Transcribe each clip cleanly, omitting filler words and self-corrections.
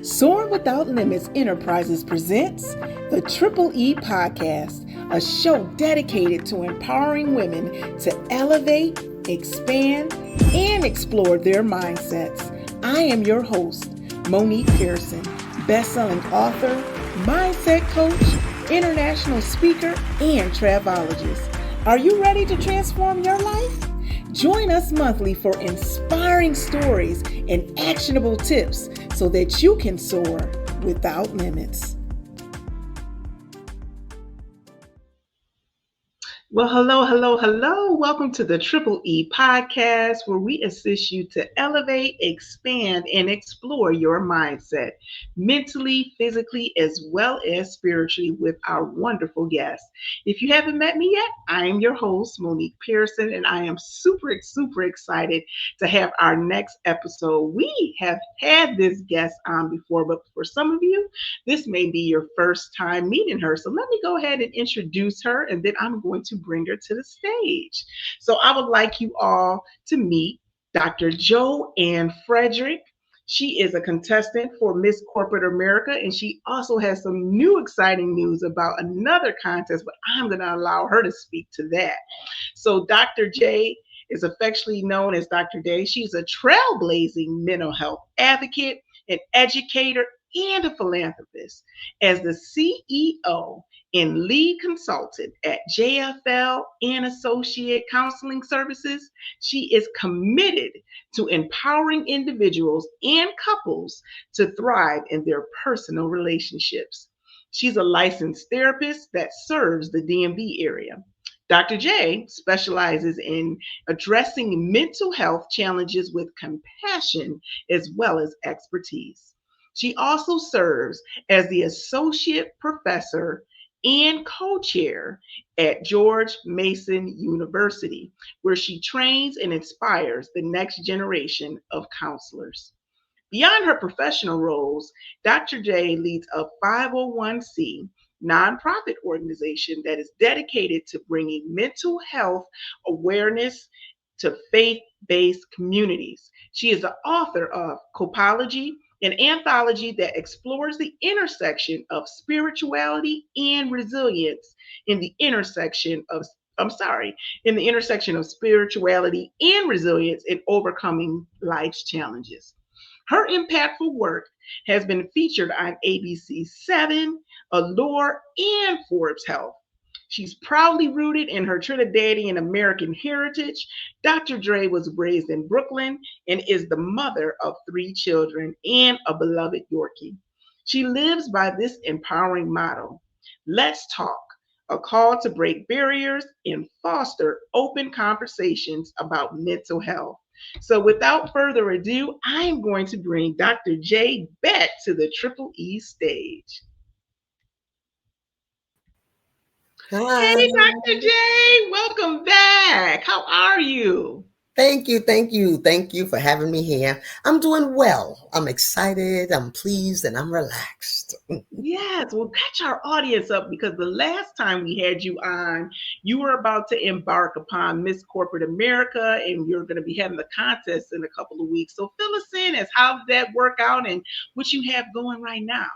Soaring Without Limits Enterprises presents the Triple E Podcast, a show dedicated to empowering women to elevate, expand, and explore their mindsets. I am your host, Monique Pearson, best-selling author, mindset coach, international speaker, and travelologist. Are you ready to transform your life? Join us monthly for inspiring stories and actionable tips so that you can soar without limits. Well, hello. Welcome to the Triple E Podcast, where we assist you to elevate, expand, and explore your mindset, mentally, physically, as well as spiritually, with our wonderful guests. If you haven't met me yet, I am your host, Monique Pearson, and I am super excited to have our next episode. We have had this guest on before, but for some of you, this may be your first time meeting her. So let me go ahead and introduce her, and then I'm going to bring her to the stage. So I would like you all to meet Dr. Joanne Frederick. She is a contestant for Miss Corporate America, and she also has some new exciting news about another contest, but I'm going to allow her to speak to that. So Dr. J is affectionately known as Dr. Day. She's a trailblazing mental health advocate, an educator, and a philanthropist. As the CEO and lead consultant at JFL and Associate Counseling Services, she is committed to empowering individuals and couples to thrive in their personal relationships. She's a licensed therapist that serves the DMV area. Dr. J specializes in addressing mental health challenges with compassion as well as expertise. She also serves as the associate professor and co-chair at George Mason University, where she trains and inspires the next generation of counselors. Beyond her professional roles, Dr. J leads a 501c nonprofit organization that is dedicated to bringing mental health awareness to faith-based communities. She is the author of Copology, an anthology that explores the intersection of spirituality and resilience in the intersection of spirituality and resilience in overcoming life's challenges. Her impactful work has been featured on ABC7, Allure, and Forbes Health. She's proudly rooted in her Trinidadian American heritage. Dr. Dre was raised in Brooklyn and is the mother of 3 children and a beloved Yorkie. She lives by this empowering motto: let's talk, a call to break barriers and foster open conversations about mental health. So without further ado, I'm going to bring Dr. J back to the Triple E stage. Hi. Hey, Dr. J, welcome back. How are you? Thank you. Thank you for having me here. I'm doing well. I'm excited, I'm pleased, and I'm relaxed. Yes, well, catch our audience up because the last time we had you on, you were about to embark upon Miss Corporate America, and you're going to be having the contest in a couple of weeks. So fill us in as how did that work out and what you have going right now.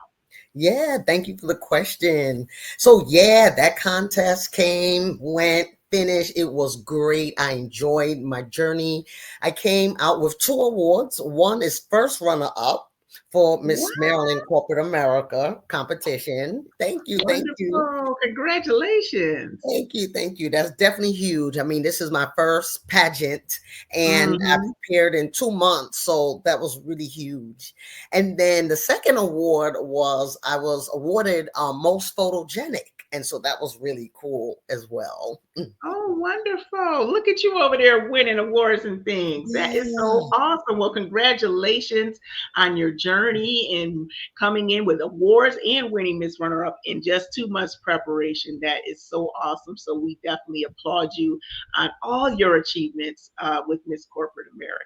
Yeah, thank you for the question. So yeah, that contest went, finished. It was great. I enjoyed my journey. I came out with 2 awards. One is first runner-up for Miss Wow, Maryland Corporate America competition. Thank you. wonderful. Congratulations. Thank you. That's definitely huge. I mean, this is my first pageant and I Mm-hmm. prepared in 2 months. So that was really huge. And then the second award was I was awarded most photogenic. And so that was really cool as well. Oh, wonderful. Look at you over there winning awards and things. That is so Yeah. awesome. Well, congratulations on your journey and coming in with awards and winning Miss Runner Up in just 2 months preparation. That is so awesome. So we definitely applaud you on all your achievements with Miss Corporate America.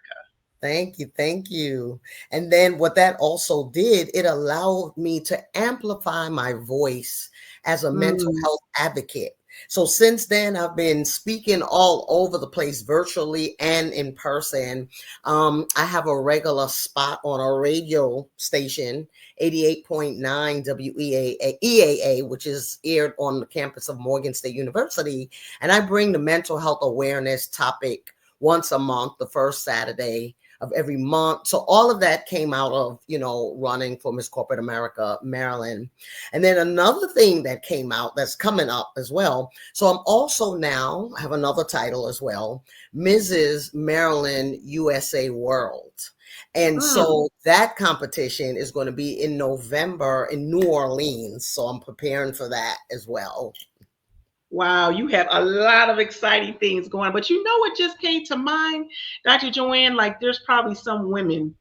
Thank you. Thank you. And then what that also did, it allowed me to amplify my voice as a mental Mm, health advocate. So since then, I've been speaking all over the place, virtually and in person. I have a regular spot on a radio station, 88.9 WEAA, which is aired on the campus of Morgan State University. And I bring the mental health awareness topic once a month, the first Saturday of every month. So all of that came out of, running for Miss Corporate America, Maryland. And then another thing that came out that's coming up as well. So I'm also now have another title as well, Mrs. Maryland USA World. And Mm. so that competition is going to be in November in New Orleans. So I'm preparing for that as well. Wow, you have a lot of exciting things going. But you know what just came to mind, Dr. Joanne? Like there's probably some women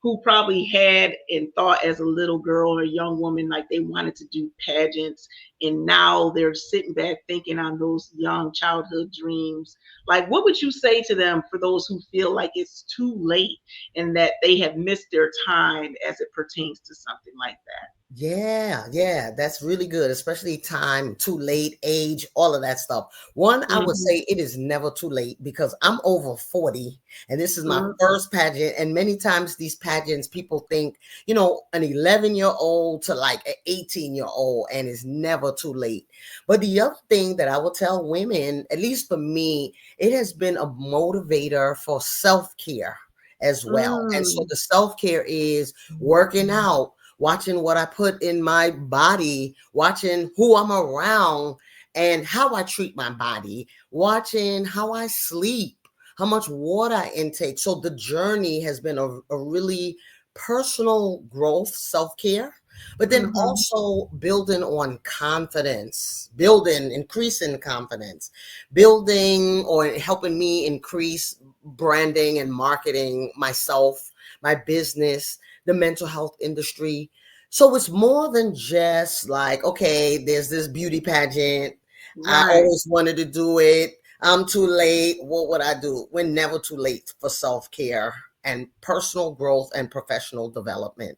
who probably had and thought as a little girl or a young woman like they wanted to do pageants, and now they're sitting back thinking on those young childhood dreams. Like what would you say to them for those who feel like it's too late and that they have missed their time as it pertains to something like that? Yeah, that's really good, especially time, too late, age, all of that stuff. One, I would Hmm. say it is never too late because I'm over 40 and this is my Hmm. first pageant. And many times these pageants, people think, an 11-year-old to like an 18-year-old, and it's never too late. But the other thing that I will tell women, at least for me, it has been a motivator for self-care as well. And so Mm. the self-care is working out, watching what I put in my body, watching who I'm around and how I treat my body, watching how I sleep, how much water I intake. So the journey has been a really personal growth, self-care, but then Hmm. also building on confidence, building, increasing confidence, building or helping me increase branding and marketing myself, my business, the mental health industry. So it's more than just like, okay, there's this beauty pageant. I Right. always wanted to do it. I'm too late. What would I do? We're never too late for self care and personal growth and professional development.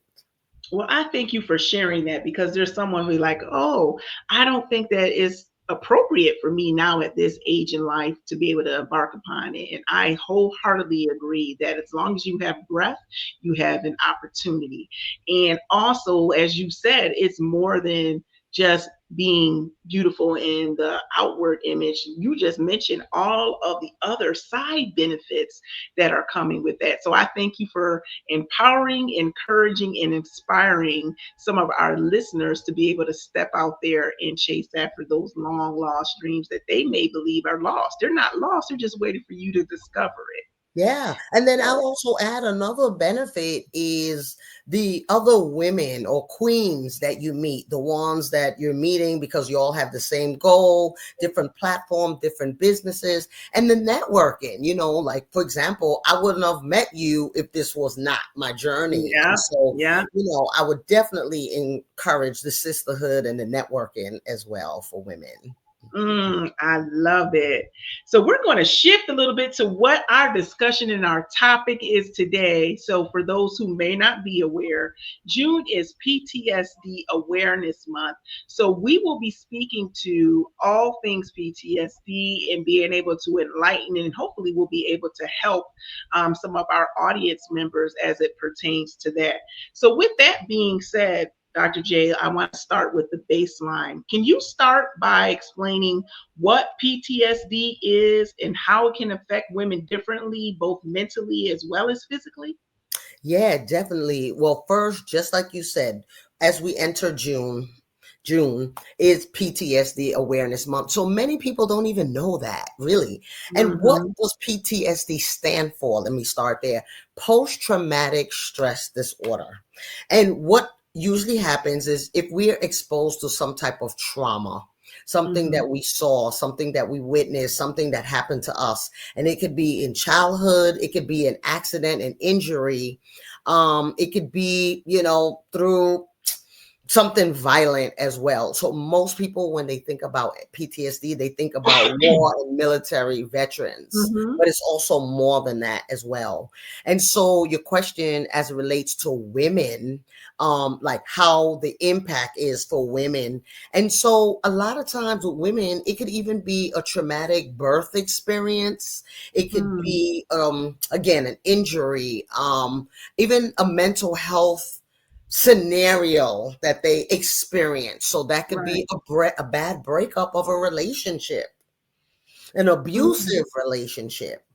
Well, I thank you for sharing that because there's someone who's like, oh, I don't think that is appropriate for me now at this age in life to be able to embark upon it. And I wholeheartedly agree that as long as you have breath, you have an opportunity. And also, as you said, it's more than just being beautiful in the outward image. You just mentioned all of the other side benefits that are coming with that. So I thank you for empowering, encouraging, and inspiring some of our listeners to be able to step out there and chase after those long lost dreams that they may believe are lost. They're not lost, they're just waiting for you to discover it. Yeah. And then I'll So, also add another benefit is the other women or queens that you meet, the ones that you're meeting because you all have the same goal, different platform, different businesses, and the networking, like for example, I wouldn't have met you if this was not my journey. yeah, And so, yeah. I would definitely encourage the sisterhood and the networking as well for women. I love it. So, we're going to shift a little bit to what our discussion and our topic is today. So, for those who may not be aware, June is PTSD Awareness Month. So, we will be speaking to all things PTSD and being able to enlighten, and hopefully, we'll be able to help some of our audience members as it pertains to that. So, with that being said, Dr. J, I want to start with the baseline. Can you start by explaining what PTSD is and how it can affect women differently, both mentally as well as physically? Yeah, definitely. Well, first, just like you said, as we enter June is PTSD Awareness Month. So many people don't even know that, really. And what Mm-hmm. does PTSD stand for? Let me start there. Post traumatic stress disorder. And what usually happens is if we're exposed to some type of trauma, something Mm-hmm. that we saw, something that we witnessed, something that happened to us, and it could be in childhood, it could be an accident, an injury, it could be, through something violent as well. So most people, when they think about PTSD, they think about war and military veterans, Mm-hmm. but it's also more than that as well. And so your question as it relates to women, like how the impact is for women. And so a lot of times with women, it could even be a traumatic birth experience. It could Mm, be, again, an injury, even a mental health scenario that they experience. So that could right. be a bad breakup of a relationship, an Mm, abusive relationship.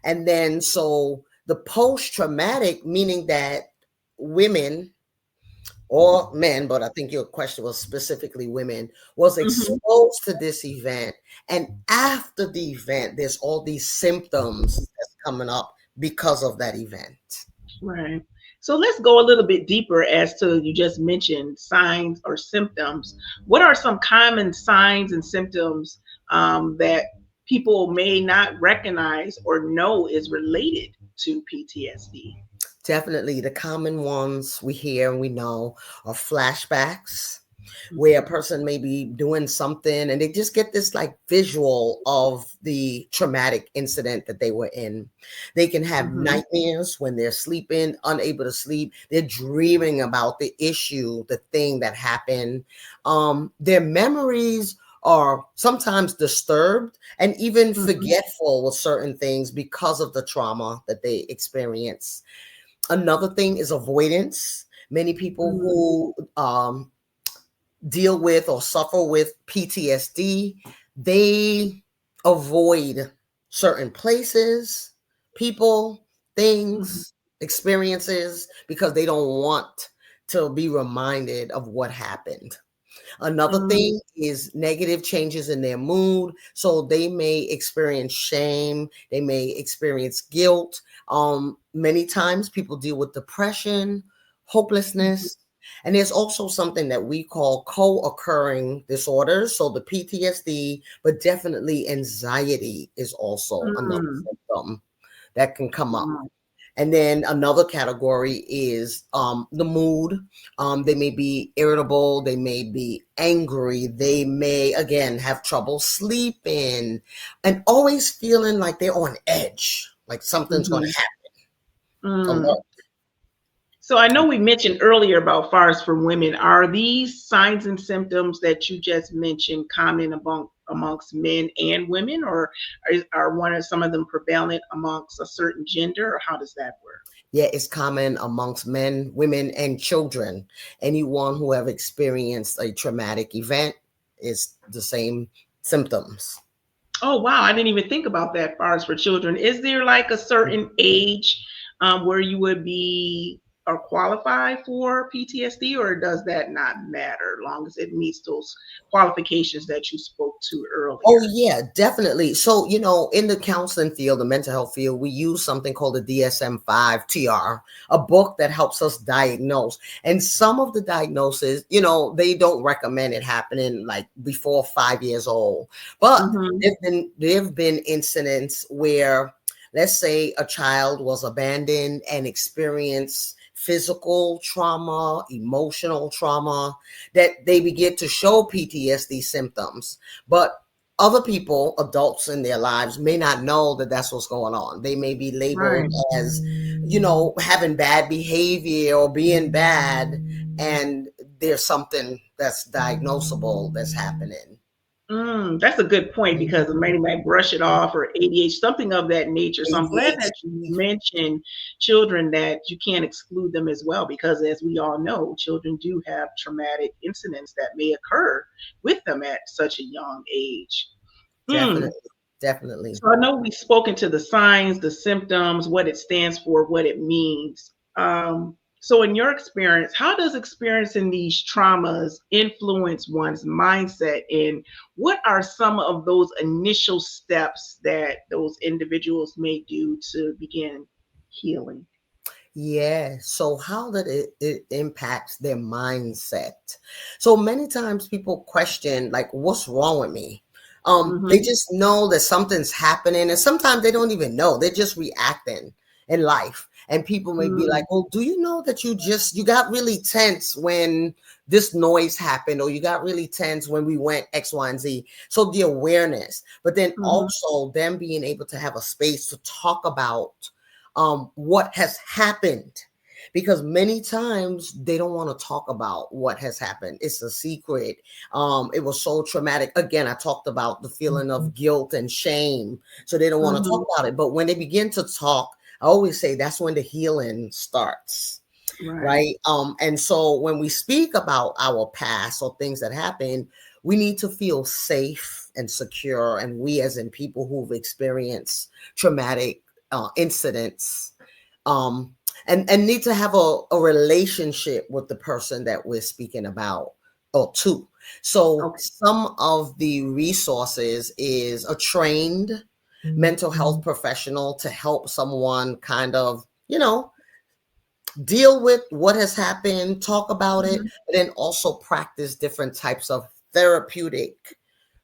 And then so the post traumatic, meaning that women or men, but I think your question was specifically women, was hmm. exposed to this event. And after the event, there's all these symptoms that's coming up because of that event. Right. So let's go a little bit deeper as to you just mentioned signs or symptoms. What are some common signs and symptoms that people may not recognize or know is related to PTSD? Definitely the common ones we hear and we know are flashbacks, where a person may be doing something and they just get this like visual of the traumatic incident that they were in. They can have Mm-hmm. nightmares when they're sleeping, unable to sleep. They're dreaming about the issue, the thing that happened. Their memories are sometimes disturbed and even Mm-hmm. forgetful with certain things because of the trauma that they experience. Another thing is avoidance. Many people Mm-hmm. who deal with or suffer with PTSD, they avoid certain places, people, things, experiences because they don't want to be reminded of what happened. Another Mm-hmm. thing is negative changes in their mood. So they may experience shame, they may experience guilt. Many times people deal with depression, hopelessness. And there's also something that we call co-occurring disorders. So the PTSD, but definitely anxiety is also another Mm-hmm. symptom that can come up. Mm-hmm. And then another category is the mood. They may be irritable, they may be angry, they may, again, have trouble sleeping, and always feeling like they're on edge, like something's going Mm-hmm. to happen. Mm. Alert. So I know we mentioned earlier about fars for women. Are these signs and symptoms that you just mentioned common amongst men and women, or are one of some of them prevalent amongst a certain gender, or how does that work? Yeah, it's common amongst men, women, and children. Anyone who have experienced a traumatic event is the same symptoms. Oh wow, I didn't even think about that fars for children. Is there like a certain age where you would be or qualify for PTSD, or does that not matter, long as it meets those qualifications that you spoke to Oh earlier? yeah, definitely. So, in the counseling field, the mental health field, we use something called the DSM-5 TR, a book that helps us diagnose. And some of the diagnoses, they don't recommend it happening like before 5 years old. But Mm-hmm. there've been incidents where, let's say, a child was abandoned and experienced physical trauma, emotional trauma, that they begin to show PTSD symptoms. But other people, adults in their lives, may not know that that's what's going on. They may be labeled Right. as, having bad behavior or being bad, and there's something that's diagnosable that's happening. That's a good point because many might brush it off or ADHD, something of that nature. So I'm glad that you ADHD, mentioned children, that you can't exclude them as well, because as we all know, children do have traumatic incidents that may occur with them at such a young age. Hmm. definitely, definitely. So I know we've spoken to the signs, the symptoms, what it stands for, what it means. So, in your experience, how does experiencing these traumas influence one's mindset? And what are some of those initial steps that those individuals may do to begin healing? Yeah. So how did it impacts their mindset? So many times people question, like, what's wrong with me? They Mm-hmm. just know that something's happening, and sometimes they don't even know. They're just reacting in life. And people may be like, Mm, well, do you know that you got really tense when this noise happened, or you got really tense when we went X, Y, and Z. So the awareness, but then mhm, also them being able to have a space to talk about what has happened, because many times they don't want to talk about what has happened. It's a secret. It was so traumatic. Again, I talked about the feeling of guilt and shame, so they don't want to talk mhm. about it. But when they begin to talk, I always say that's when the healing starts, Right. right? And so when we speak about our past or things that happen, we need to feel safe and secure. And we, as in people who've experienced traumatic incidents, um, and need to have a relationship with the person that we're speaking about or to. So Okay. some of the resources is a trained mental health professional to help someone kind of, deal with what has happened, talk about it, Mhm. but then also practice different types of therapeutic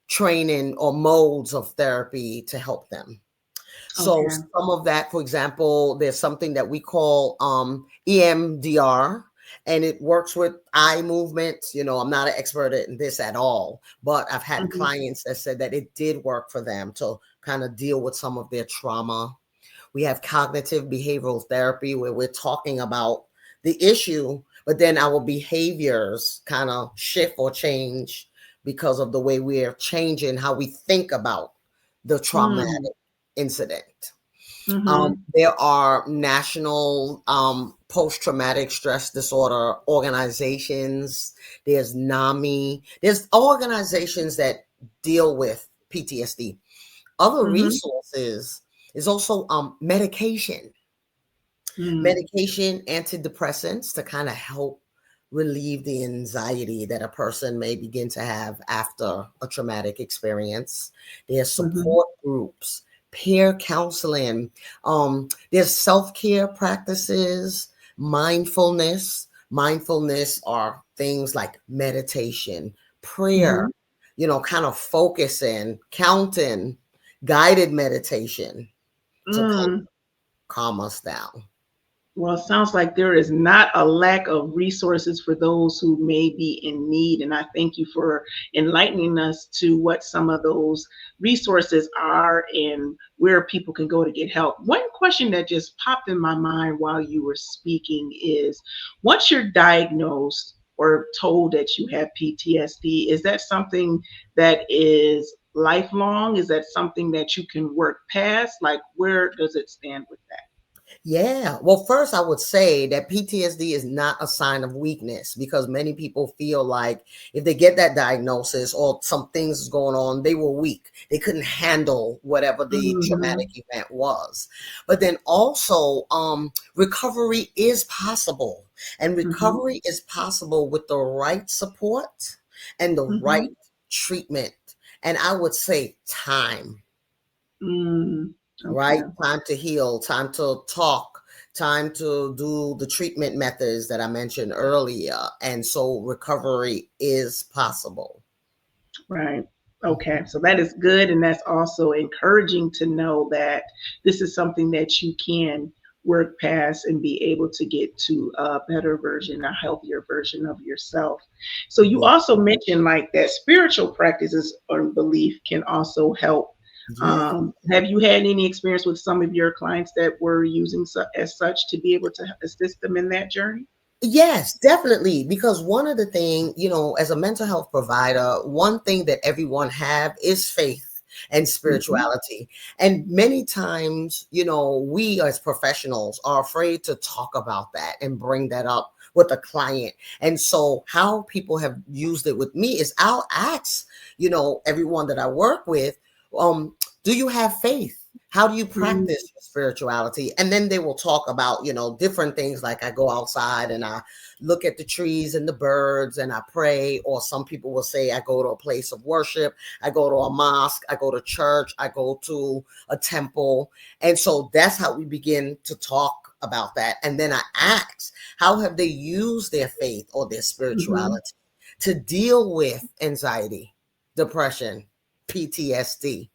training or modes of therapy to help them. So Okay. some of that, for example, there's something that we call EMDR, and it works with eye movements. I'm not an expert in this at all, but I've had Mhm. clients that said that it did work for them to kind of deal with some of their trauma. We have cognitive behavioral therapy where we're talking about the issue, but then our behaviors kind of shift or change because of the way we're changing how we think about the Mm, traumatic incident. mhm, There are national post-traumatic stress disorder organizations. There's NAMI. There's organizations that deal with PTSD. Other mhm, resources is also mm, medication, antidepressants to kind of help relieve the anxiety that a person may begin to have after a traumatic experience. There's mhm, support groups, peer counseling, there's self-care practices, mindfulness. Mindfulness are things like meditation, prayer, mhm. kind of focusing, counting, guided meditation to Mm. calm us down. Well, it sounds like there is not a lack of resources for those who may be in need. And I thank you for enlightening us to what some of those resources are and where people can go to get help. One question that just popped in my mind while you were speaking is once you're diagnosed or told that you have PTSD, is that something that is lifelong? Is that something that you can work past? Like, where does it stand with that? Yeah. Well, first, I would say that PTSD is not a sign of weakness, because many people feel like if they get that diagnosis or some things is going on, they were weak. They couldn't handle whatever the traumatic Mhm. event was. But then also, recovery is possible. And Mhm. recovery is possible with the right support and the right Mhm. treatment. And I would say time. Mm. Right? Okay. Time to heal, time to talk, time to do the treatment methods that I mentioned earlier. And so recovery is possible. Right. Okay. So that is good. And that's also encouraging to know that this is something that you can work past and be able to get to a better version, a healthier version of yourself. So you Yeah. also mentioned like that spiritual practices or belief can also help. Yeah. Have you had any experience with some of your clients that were using as such to be able to assist them in that journey? Yes, definitely. Because one of the thing, as a mental health provider, one thing that everyone have is faith and Mhm. spirituality. And many times, we as professionals are afraid to talk about that and bring that up with a client. And so how people have used it with me is I'll ask, everyone that I work with, um, do you have faith? How do you Mm. practice your spirituality? And then they will talk about, different things, like I go outside and I look at the trees and the birds and I pray. Or some people will say I go to a place of worship, I go to a mosque, I go to church, I go to a temple. And so that's how we begin to talk about that. And then I ask, how have they used their faith or their Mhm. spirituality to deal with anxiety, depression, PTSD?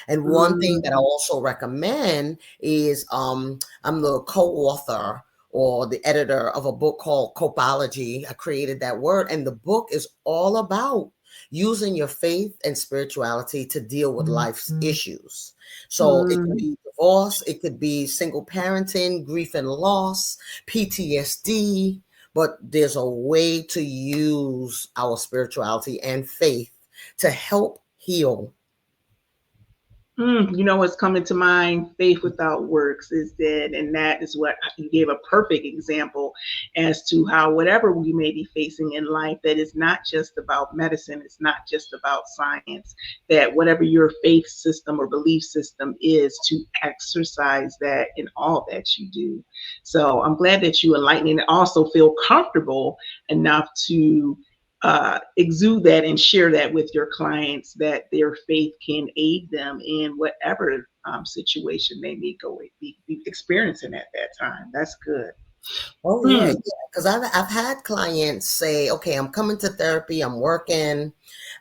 And one thing that I Mm, also recommend is I'm the co-author or the editor of a book called Copology. I created that word, and the book is all about using your faith and spirituality to deal with life's issues. So it could mm. be divorce, it could be single parenting, grief and loss, PTSD, but there's a way to use our spirituality and faith to help heal. You know what's coming to mind? Faith without works is dead. And that is what you gave a perfect example as to how whatever we may be facing in life, that is not just about medicine, it's not just about science, that whatever your faith system or belief system is, to exercise that in all that you do. So I'm glad that you enlighten and also feel comfortable enough to exude that and share that with your clients, that their faith can aid them in whatever situation they may be experiencing at that time. That's good. Oh yeah, Mm, yeah. Because I've had clients say, okay, I'm coming to therapy, I'm working,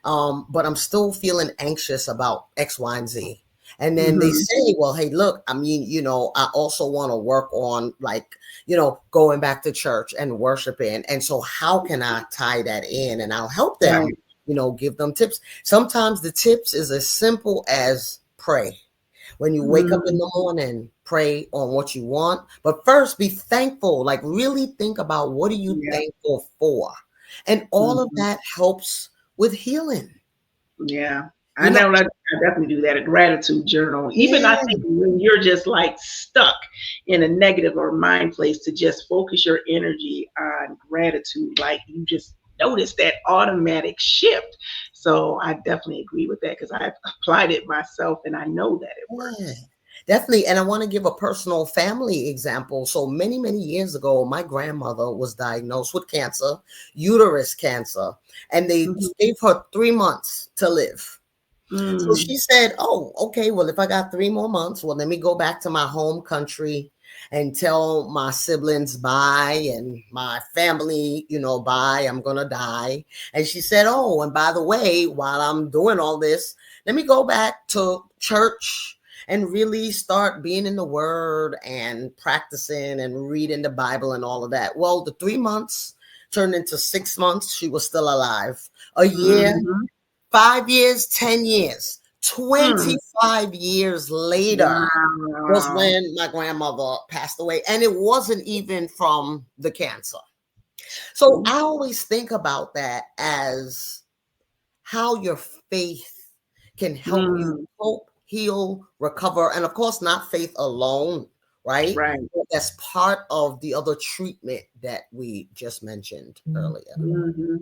but I'm still feeling anxious about X, Y, and Z. And then they hmm say, well, hey, look, I mean, I also want to work on like, going back to church and worshiping. And so how can I tie that in? And I'll help them, Right. give them tips. Sometimes the tips is as simple as pray. When you wake up in Mm, the morning, pray on what you want. But first, be thankful. Like, really think about what are you yeah. thankful for? And all of hmm that helps with healing. Yeah. I You know, know that I definitely do that, a gratitude journal. Even I yeah, think when you're just like stuck in a negative or mind place, to just focus your energy on gratitude, like you just notice that automatic shift. So I definitely agree with that because I've applied it myself and I know that it yeah, works. definitely. And I want to give a personal family example. So many, many years ago, my grandmother was diagnosed with cancer, uterus cancer, and they hmm gave her 3 months to live. So Mm, she said, oh, okay, well, if I got 3 more months, well, let me go back to my home country and tell my siblings bye and my family, bye, I'm going to die. And she said, oh, and by the way, while I'm doing all this, let me go back to church and really start being in the word and practicing and reading the Bible and all of that. Well, the 3 months turned into 6 months. She was still alive. A year, hmm 5 years, 10 years, mm. 25 years later was Wow. when my grandmother passed away. And it wasn't even from the cancer. So I always think about that as how your faith can help you Mm, cope, heal, recover. And of course, not faith alone, right? right. But that's part of the other treatment that we just mentioned earlier. hmm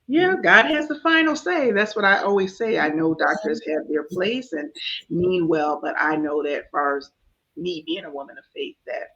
Yeah, Mhm. God has the final say. That's what I always say. I know doctors have their place and mean well, but I know that as far as me being a woman of faith, that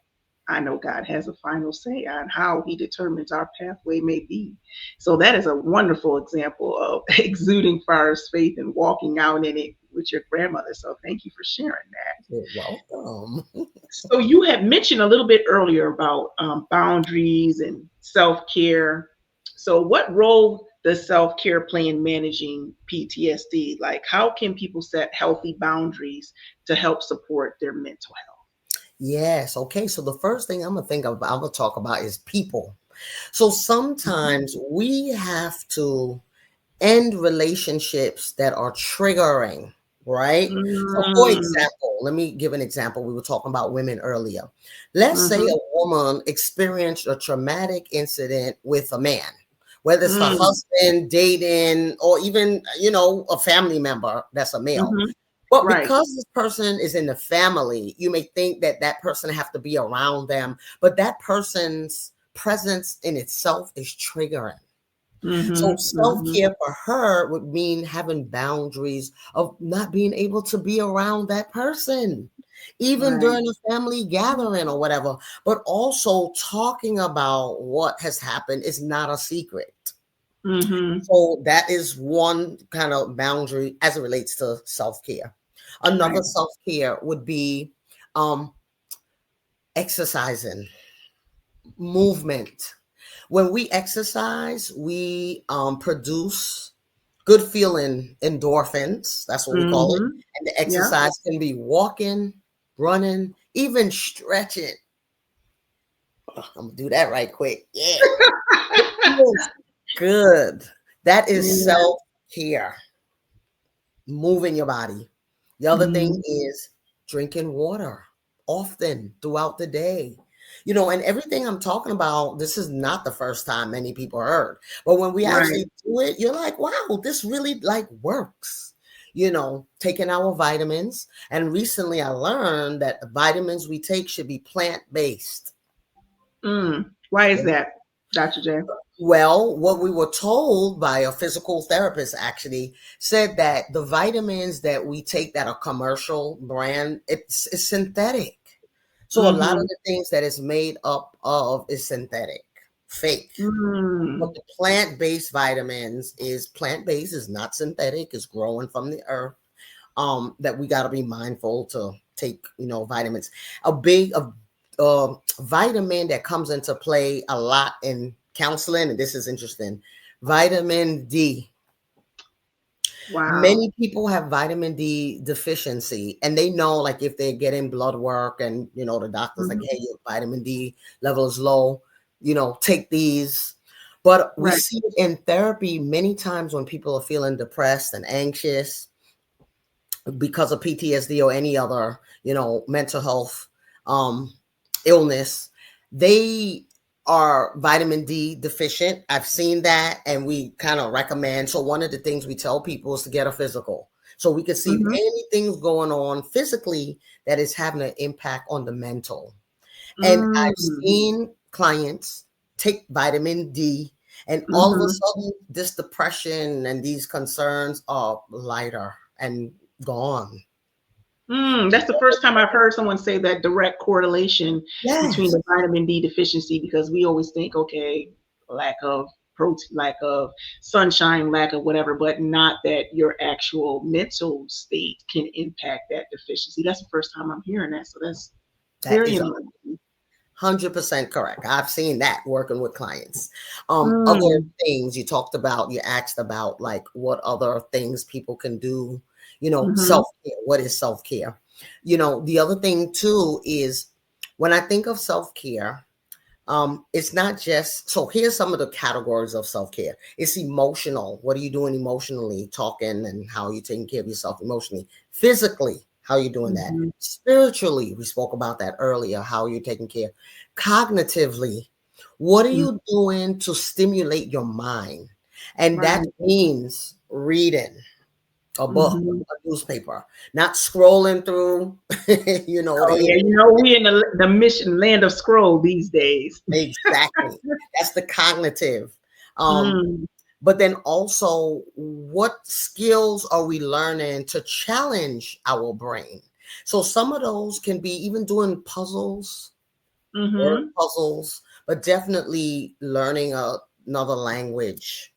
I know God has a final say on how He determines our pathway may be. So that is a wonderful example of exuding far as faith and walking out in it with your grandmother. So thank you for sharing that. You're welcome. So you had mentioned a little bit earlier about boundaries and self-care. So what role does self-care play in managing PTSD? Like how can people set healthy boundaries to help support their mental Yes. Okay. So the first thing I'm gonna talk about is people. So health? sometimes we have to end relationships that are triggering, right? So for Mm, example, let me give an example. We were talking about women earlier. Let's say mhm, a woman experienced a traumatic incident with a man, whether it's her mm, husband, dating, or even, a family member that's a male. mhm. But Right. because this person is in the family, you may think that that person have to be around them, but that person's presence in itself is triggering. So Mhm, mhm. self-care for her would mean having boundaries of not being able to be around that person, even Right. during a family gathering or whatever, but also talking about what has happened is not a secret. Mhm. So that is one kind of boundary as it relates to self-care. Another Right. self-care would be um, exercising, movement. When we exercise, we produce good feeling endorphins. That's what we call it. Mm-hmm. And the Yeah. exercise can be walking, running, even stretching. Oh, I'm gonna do that right quick. Yeah. It feels good. That is Yeah. self-care, moving your body. The other thing Mhm. is drinking water often throughout the day. And everything I'm talking about, this is not the first time many people heard. But when we Right. actually do it, you're like, wow, this really like works. Taking our vitamins. And recently I learned that the vitamins we take should be plant-based. Why is that, Dr. J? Well, what we were told by a physical therapist actually said that the vitamins that we take that are commercial brand, it's synthetic. So a lot of Mm-hmm. the things that it's made up of is synthetic, fake. But Mm. the plant-based vitamins is plant-based, is not synthetic, is growing from the earth. That we got to be mindful to take, vitamins. A big vitamin that comes into play a lot in counseling, and this is interesting, vitamin D. Wow. Many people have vitamin D deficiency, and they know, like, if they're getting blood work and, the doctor's like, Mhm. hey, your vitamin D level is low, take these. But we Right. see it in therapy many times when people are feeling depressed and anxious because of PTSD or any other, mental health um, illness, they are vitamin D deficient. I've seen that, and we kind of recommend. So one of the things we tell people is to get a physical, so we can see if Mm-hmm. anything's going on physically that is having an impact on the mental. And I've Mm. seen clients take vitamin D, and all of a Mm-hmm. sudden, this depression and these concerns are lighter and gone. That's the first time I've heard someone say that direct correlation between Yes, the vitamin D deficiency because we always think, okay, lack of protein, lack of sunshine, lack of whatever, but not that your actual mental state can impact that deficiency. That's the first time I'm hearing that. So that's that very is interesting. 100% correct. I've seen that working with clients. Other Mm. things you talked about, you asked about like what other things people can do, Mm-hmm. self-care. What is self-care? The other thing too is when I think of self-care, it's not just, so here's some of the categories of self-care. It's emotional. What are you doing emotionally? Talking, and how are you taking care of yourself emotionally? Physically, how are you doing that? Mm-hmm. Spiritually, we spoke about that earlier. How are you taking care? Cognitively, what are you doing to stimulate your mind? And that Right. means reading a book, Mm-hmm. a newspaper, not scrolling through, Oh the yeah, we in the mission land of scroll these days. exactly. That's the cognitive. Um, Mm. but then also, what skills are we learning to challenge our brain? So some of those can be even doing puzzles, word Mm-hmm. puzzles, but definitely learning another language,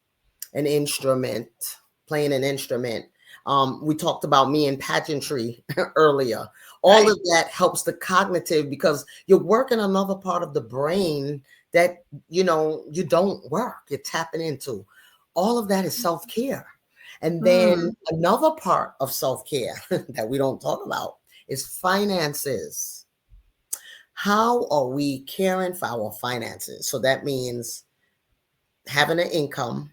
an instrument, playing an instrument. We talked about me and pageantry earlier. All Right. of that helps the cognitive because you're working another part of the brain that you don't work. You're tapping into. All of that is self care. And then Mm. another part of self care that we don't talk about is finances. How are we caring for our finances? So that means having an income,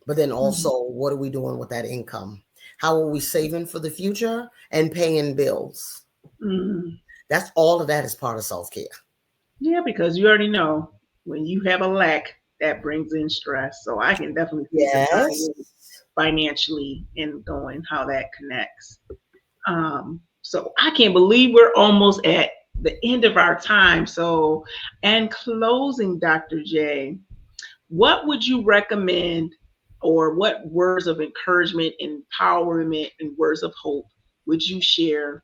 but then Mm. also, what are we doing with that income? How are we saving for the future and paying bills? Mm. That's all of that is part of self care. Yeah, because you already know when you have a lack, that brings in stress. So I can definitely see the tie Yes. in financially and going how that connects. So I can't believe we're almost at the end of our time. So, and closing, Dr. J, what would you recommend or what words of encouragement, empowerment, and words of hope would you share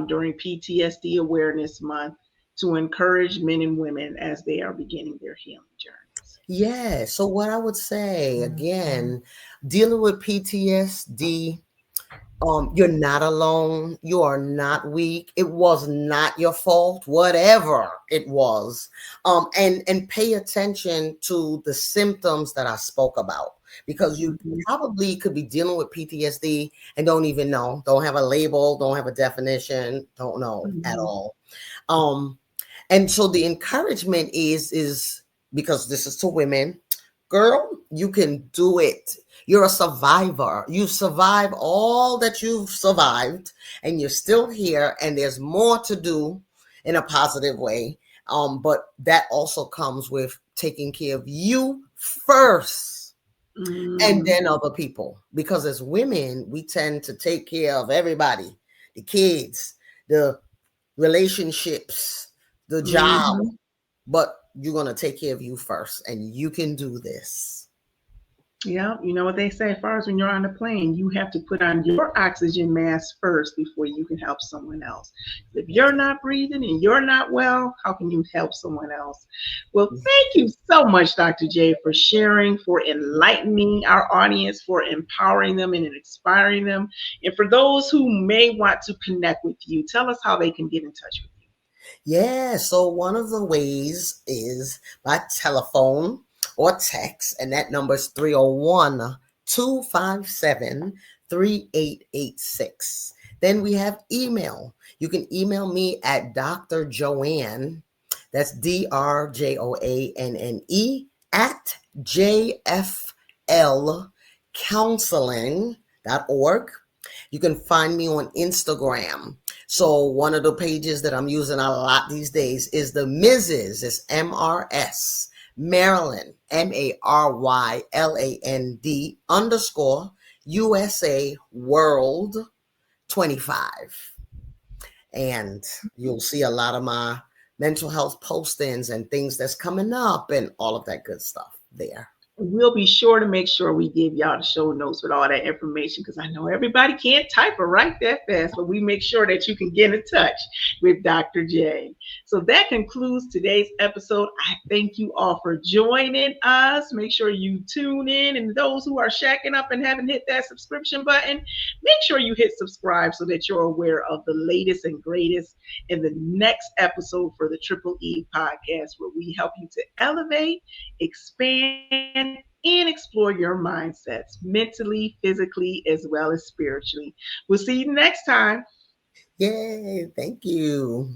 during PTSD Awareness Month to encourage men and women as they are beginning their healing journeys? Yeah. So, what I would say again, dealing with PTSD, you're not alone. You are not weak. It was not your fault, whatever it was. And pay attention to the symptoms that I spoke about. because you Mhm. probably could be dealing with PTSD and don't even know, don't have a label, don't have a definition, don't know at Mhm. all. Um, and so the encouragement is because this is to women, girl, you can do it. You're a survivor. You've survived all that you've survived, and you're still here, and there's more to do in a positive way. But that also comes with taking care of you first and Mm. then other people. Because as women, we tend to take care of everybody, the kids, the relationships, the job, Mhm. but you're going to take care of you first, and you can do this. Yeah, you know what they say, as far as when you're on the plane, you have to put on your oxygen mask first before you can help someone else. If you're not breathing and you're not well, how can you help someone else? Well, thank you so much, Dr. J, for sharing, for enlightening our audience, for empowering them and inspiring them. And for those who may want to connect with you, tell us how they can get in touch with Yeah, so one of the ways is by telephone or text, and that number is 301 257 3886. Then we have email. You can email me at Dr. Joanne, that's DRJOANNE, at jflcounseling.org. You can find me on Instagram. So one of the pages that I'm using a lot these days is the Mrs. It's MRS Maryland MARYLAND underscore USA World 25. And you'll see a lot of my mental health postings and things that's coming up and all of that good stuff there. we'll be sure to make sure we give y'all the show notes with all that information because I know everybody can't type or write that fast, but we make sure that you can get in touch with Dr. J. So that concludes today's episode. I thank you all for joining us. Make sure you tune in, and those who are shacking up and haven't hit that subscription button, make sure you hit subscribe so that you're aware of the latest and greatest in the next episode for the Triple E podcast, where we help you to elevate, expand, and explore your mindsets mentally, physically, as well as spiritually. We'll see you next time. Yay, thank you.